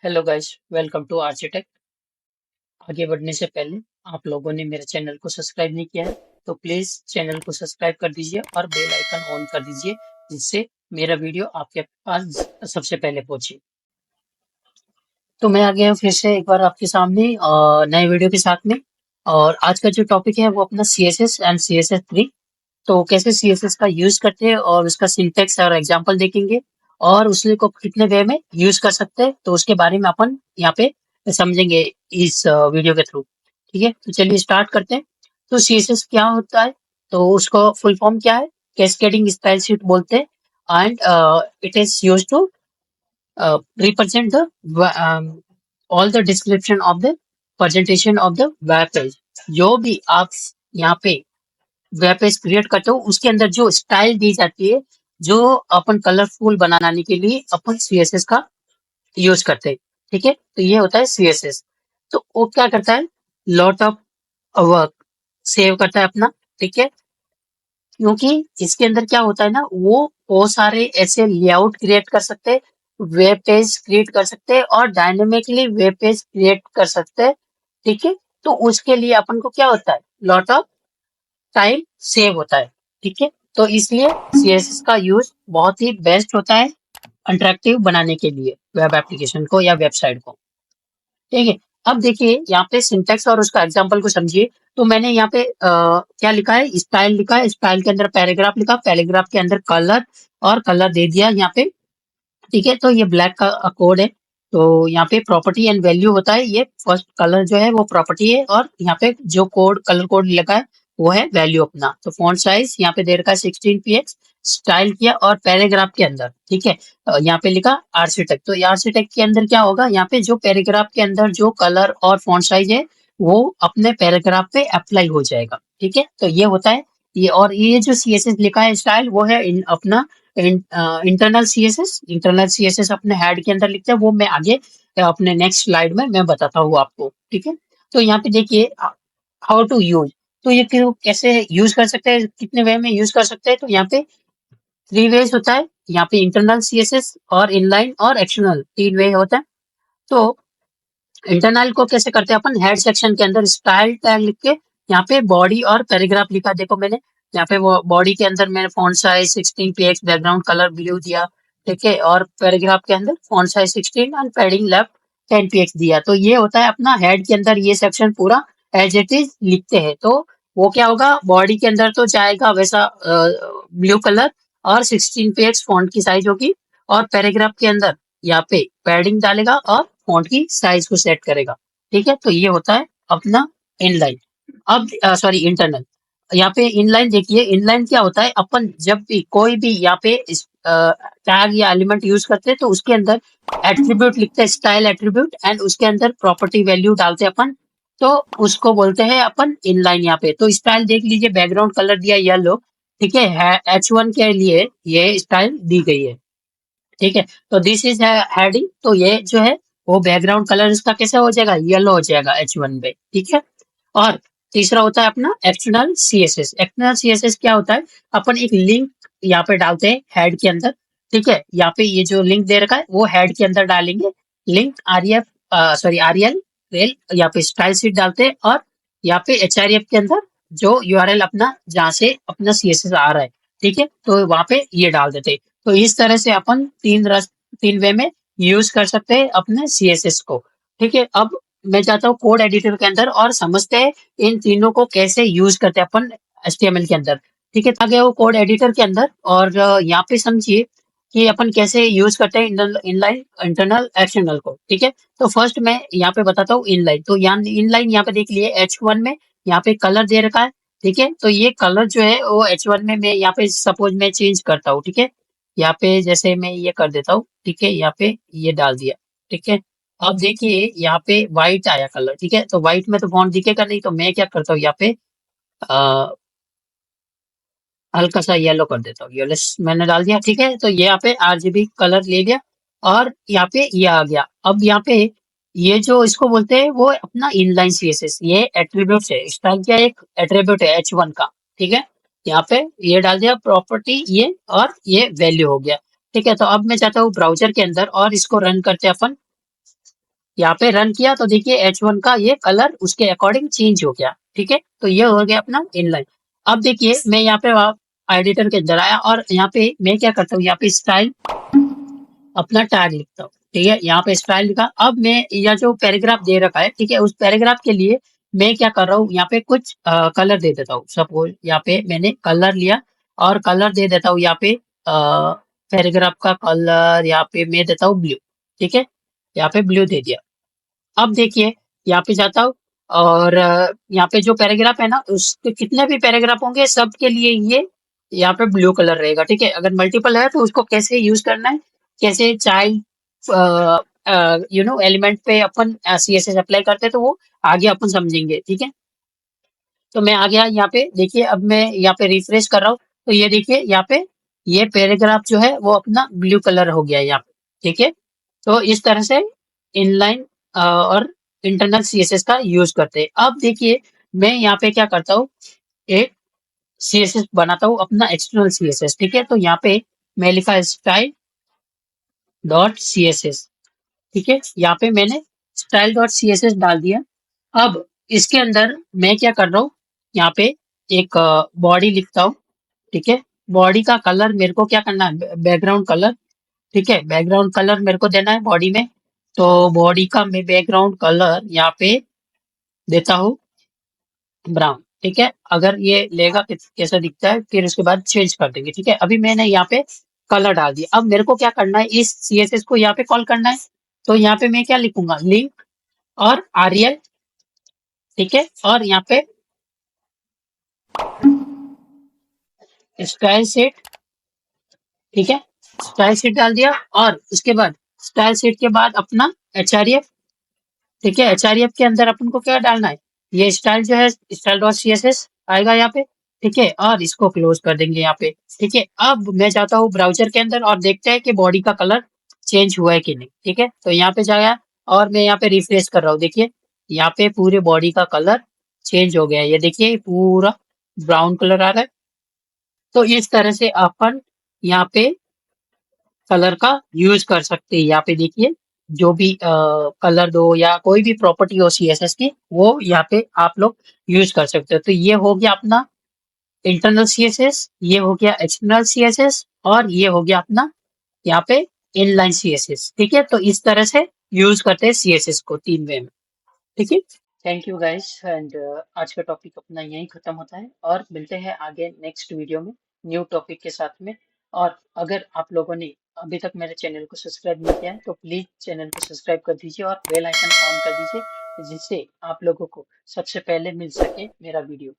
Hello guys, welcome to architect. आगे बढ़ने से पहले आप लोगों ने मेरे चैनल को सब्सक्राइब नहीं किया है तो प्लीज चैनल को सब्सक्राइब कर दीजिए और बेल आइकन ऑन कर दीजिए, जिससे मेरा वीडियो आपके पास सबसे पहले पहुंचे। तो मैं आ गया हूँ फिर से एक बार आपके सामने नए वीडियो के साथ में। और आज का जो टॉपिक है वो अपना CSS एंड CSS3। तो कैसे CSS का यूज करते हैं और उसका सिंटेक्स और एग्जांपल देखेंगे, और उसने को कितने वे में यूज कर सकते हैं, तो उसके बारे में अपन यहाँ पे समझेंगे इस वीडियो के थ्रू। ठीक है, तो चलिए स्टार्ट करते हैं। तो CSS क्या होता है, तो उसको फुल फॉर्म क्या है, कैस्केडिंग स्टाइल शीट बोलते हैं। And it is use to represent the all the description of the presentation of the web page। जो भी आप यहाँ पे वेब पेज क्रिएट करते हो उसके अंदर जो स्टाइल दी जाती है, जो अपन कलरफुल बनाने के लिए अपन CSS का यूज करते हैं। ठीक है, तो ये होता है CSS। तो वो क्या करता है, लॉट ऑफ वर्क सेव करता है अपना। ठीक है, क्योंकि इसके अंदर क्या होता है ना, वो बहुत सारे ऐसे लेआउट क्रिएट कर सकते हैं, वेब पेज क्रिएट कर सकते हैं और डायनेमिकली वेब पेज क्रिएट कर सकते हैं। ठीक है, तो उसके लिए अपन को क्या होता है, लॉट ऑफ टाइम सेव होता है। ठीक है, तो इसलिए CSS का यूज बहुत ही बेस्ट होता है अट्रैक्टिव बनाने के लिए वेब एप्लीकेशन को या वेबसाइट को। ठीक है, अब देखिए यहाँ पे सिंटेक्स और उसका एग्जांपल को समझिए। तो मैंने यहाँ पे क्या लिखा है, स्टाइल लिखा है, स्टाइल के अंदर पैराग्राफ लिखा, पैराग्राफ के अंदर कलर और कलर दे दिया यहाँ पे। ठीक है, तो ये ब्लैक का कोड है। तो यहाँ पे प्रॉपर्टी एंड वैल्यू होता है, ये फर्स्ट कलर जो है वो प्रॉपर्टी है, और यहाँ पे जो कोड कलर कोड लगा है वो है वैल्यू अपना। तो फॉन्ट साइज यहाँ पे दे रखा है 16 px, स्टाइल किया और पैराग्राफ के अंदर। ठीक है, यहाँ पे लिखा आर्चिटेक्ट। तो आर्चिटेक्ट के अंदर क्या होगा, यहाँ पे जो पैराग्राफ के अंदर जो कलर और फॉन्ट साइज है वो अपने पैराग्राफ पे अप्लाई हो जाएगा। ठीक है, तो ये होता है ये। और ये जो CSS लिखा है स्टाइल, वो है अपना इंटरनल CSS अपने हेड के अंदर लिखते हैं। वो मैं आगे अपने नेक्स्ट स्लाइड में मैं बताता हूँ आपको। ठीक है, तो यहाँ पे देखिए हाउ टू यूज। तो ये कैसे यूज कर सकते हैं, कितने वे में यूज कर सकते हैं, तो यहाँ पे 3 वेज होता है। यहाँ पे इंटरनल CSS और इनलाइन और एक्सटर्नल 3 वे होता है। तो इंटरनल को कैसे करते हैं अपन, हेड सेक्शन के अंदर स्टाइल टैग लिख के यहाँ पे बॉडी और पैराग्राफ लिखा। देखो मैंने यहाँ पे वो बॉडी के अंदर मैंने font size 16 px, background colour blue दिया। ठीक है, और पैराग्राफ के अंदर फॉन्ट साइज 16 और पैडिंग लेफ्ट 10 px दिया। तो ये होता है अपना हेड के अंदर, ये सेक्शन पूरा एज इट इज लिखते हैं। तो वो क्या होगा, बॉडी के अंदर तो जाएगा वैसा ब्लू कलर और 16 px फॉन्ट की साइज होगी, और पैराग्राफ के अंदर यहाँ पे पैडिंग डालेगा और फॉन्ट की साइज को सेट करेगा। ठीक है, तो ये होता है अपना इनलाइन। अब सॉरी इंटरनल। यहाँ पे इनलाइन देखिए, इनलाइन क्या होता है, अपन जब भी कोई भी यहाँ पे टैग या एलिमेंट यूज करते हैं तो उसके अंदर एट्रीब्यूट लिखते हैं, स्टाइल एट्रीब्यूट, एंड उसके अंदर प्रॉपर्टी वैल्यू डालते हैं अपन। तो उसको बोलते हैं अपन इनलाइन। यहाँ पे तो स्टाइल देख लीजिए, बैकग्राउंड कलर दिया येलो। ठीक है, H1 के लिए ये स्टाइल दी गई है। ठीक है, तो दिस इज हेडिंग। तो ये जो है वो बैकग्राउंड कलर इसका कैसे हो जाएगा, येलो हो जाएगा H1 पे। ठीक है, और तीसरा होता है अपना एक्सटर्नल CSS। एक्सटर्नल CSS क्या होता है, अपन एक लिंक यहाँ पे डालते हैं हेड के अंदर। ठीक है, यहाँ पे ये जो लिंक दे रखा है वो हेड के अंदर डालेंगे, लिंक REL रेल, यहाँ पे स्टाइल शीट डालते हैं, और यहाँ पे HREF के अंदर जो URL अपना जहाँ से अपना CSS आ रहा है। ठीक है, तो वहां पे ये डाल देते हैं। तो इस तरह से अपन 3 वे में यूज कर सकते हैं अपने CSS को। ठीक है, अब मैं चाहता हूँ कोड एडिटर के अंदर और समझते हैं इन तीनों को कैसे यूज करते हैं अपन HTML के अंदर। ठीक है, आ गया वो कोड एडिटर के अंदर, और यहाँ पे समझिए कि अपन कैसे यूज करते हैं इनलाइन, इंटरनल, एक्सटर्नल को। ठीक है, तो फर्स्ट मैं यहाँ पे बताता हूँ इनलाइन। तो यहाँ इनलाइन यहाँ पे देख लिए H1 में यहाँ पे कलर दे रखा है। ठीक है, तो ये कलर जो है वो H1 में मैं यहाँ पे सपोज मैं चेंज करता हूँ। ठीक है, यहाँ पे जैसे मैं ये कर देता हूँ। ठीक है, यहाँ पे ये डाल दिया। ठीक है, अब देखिए यहाँ पे व्हाइट आया कलर। ठीक है, तो व्हाइट में तो फॉन्ट दिखेगा नहीं, तो मैं क्या करता हूँ, यहाँ पे आ, हल्का सा येलो कर देता हूँ। येलो मैंने डाल दिया। ठीक है, तो ये यहाँ पे RGB कलर ले लिया, और यहाँ पे ये आ गया। अब यहाँ पे ये जो इसको बोलते हैं वो अपना इनलाइन CSS, ये एट्रीब्यूट है। स्टाइल क्या एक एट्रीब्यूट है H1 का। ठीक है, यहाँ पे ये डाल दिया प्रॉपर्टी ये, और ये वैल्यू हो गया। ठीक है, तो अब मैं चाहता हूँ ब्राउजर के अंदर, और इसको रन करते हैं अपन। यहाँ पे रन किया तो देखिए H1 का ये कलर उसके अकॉर्डिंग चेंज हो गया। ठीक है, तो ये हो गया अपना इनलाइन। अब देखिए मैं यहाँ पे एडिटर के अंदर आया और यहाँ पे मैं क्या करता हूँ, यहाँ पे स्टाइल अपना टैग लिखता हूँ। ठीक है, यहाँ पे स्टाइल लिखा। अब मैं यह जो पैराग्राफ दे रखा है, ठीक है, उस पैराग्राफ के लिए मैं क्या कर रहा हूँ, यहाँ पे कुछ कलर दे देता हूँ। सपोज यहाँ पे मैंने कलर लिया और कलर दे देता हूँ यहाँ पे पैराग्राफ का कलर यहाँ पे मैं देता हूँ ब्लू। ठीक है, यहाँ पे ब्लू दे दिया। अब देखिए यहाँ पे जाता हूँ और यहाँ पे जो पैराग्राफ है ना, उसके कितने भी पैराग्राफ होंगे सबके लिए ये यहाँ पे ब्लू कलर रहेगा। ठीक है, अगर मल्टीपल है तो उसको कैसे यूज करना है, कैसे चाइल्ड एलिमेंट पे अपन CSS अप्लाई करते हैं, तो वो आगे अपन समझेंगे। ठीक है, तो मैं आ गया यहाँ पे। देखिए अब मैं यहाँ पे रिफ्रेश कर रहा हूँ तो ये देखिए यहाँ पे ये पैराग्राफ जो है वो अपना ब्लू कलर हो गया है यहाँ पे। ठीक है, तो इस तरह से इनलाइन और इंटरनल CSS का यूज करते हैं। अब देखिए मैं यहाँ पे क्या करता हूँ, एक CSS बनाता हूँ अपना एक्सटर्नल CSS। ठीक है, तो यहाँ पे मैं लिखा स्टाइल डॉट CSS। ठीक है, यहाँ पे मैंने स्टाइल डॉट CSS डाल दिया। अब इसके अंदर मैं क्या कर रहा हूँ, यहाँ पे एक बॉडी लिखता हूँ। ठीक है, बॉडी का कलर मेरे को क्या करना है, बैकग्राउंड कलर। ठीक है, बैकग्राउंड कलर मेरे को देना है बॉडी में। तो बॉडी का मैं बैकग्राउंड कलर यहाँ पे देता हूँ ब्राउन। ठीक है, अगर ये लेगा कैसा दिखता है फिर उसके बाद चेंज कर देंगे। ठीक है, अभी मैंने यहाँ पे कलर डाल दिया। अब मेरे को क्या करना है, इस CSS को यहाँ पे कॉल करना है। तो यहाँ पे मैं क्या लिखूंगा, लिंक और REL। ठीक है, और यहाँ पे स्टाइल सेट। ठीक है, स्टाइल सेट डाल दिया और उसके बाद स्टाइल सेट के बाद अपना HRF। ठीक है, HRF के अंदर अपन को क्या डालना है, ये स्टाइल जो है स्टाइल डॉट CSS आएगा यहाँ पे। ठीक है, और इसको क्लोज कर देंगे यहाँ पे। ठीक है, अब मैं जाता हूँ ब्राउजर के अंदर और देखते हैं कि बॉडी का कलर चेंज हुआ है कि नहीं। ठीक है, तो यहाँ पे जाया और मैं यहाँ पे रिफ्रेश कर रहा हूँ। देखिए यहाँ पे पूरे बॉडी का कलर चेंज हो गया है। ये देखिए पूरा ब्राउन कलर आ रहा है। तो इस तरह से अपन यहाँ पे कलर का यूज कर सकते हैं। यहाँ पे देखिए जो भी कलर दो या कोई भी प्रॉपर्टी हो CSS की, वो यहाँ पे आप लोग यूज कर सकते हो। तो ये हो गया अपना इंटरनल CSS, ये हो गया एक्सटर्नल CSS, और ये हो गया अपना यहाँ पे इनलाइन CSS। ठीक है, तो इस तरह से यूज करते हैं CSS को 3 वे में। ठीक है, थैंक यू गाइस एंड आज का टॉपिक अपना यहीं खत्म होता है और मिलते हैं आगे नेक्स्ट वीडियो में न्यू टॉपिक के साथ में। और अगर आप लोगों ने अभी तक मेरे चैनल को सब्सक्राइब नहीं किया है तो प्लीज चैनल को सब्सक्राइब कर दीजिए और बेल आइकन ऑन कर दीजिए, जिससे आप लोगों को सबसे पहले मिल सके मेरा वीडियो।